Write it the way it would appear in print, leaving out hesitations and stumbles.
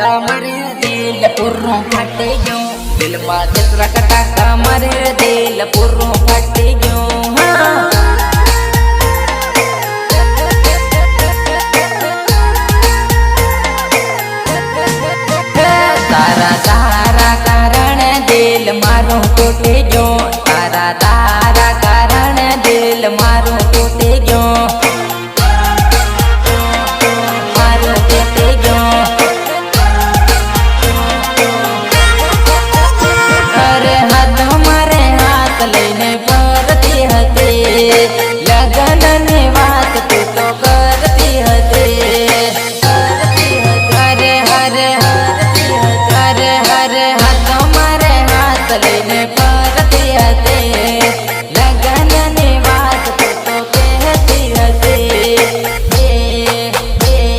કટાકા મારે દિલ પૂરું ફાટી ગયું દિલમાં જેટલા કટાકા મારે દિલ પૂરું ફાટી ગયું તારા તારા કારણે દિલ મારું તૂટી ગયું તારા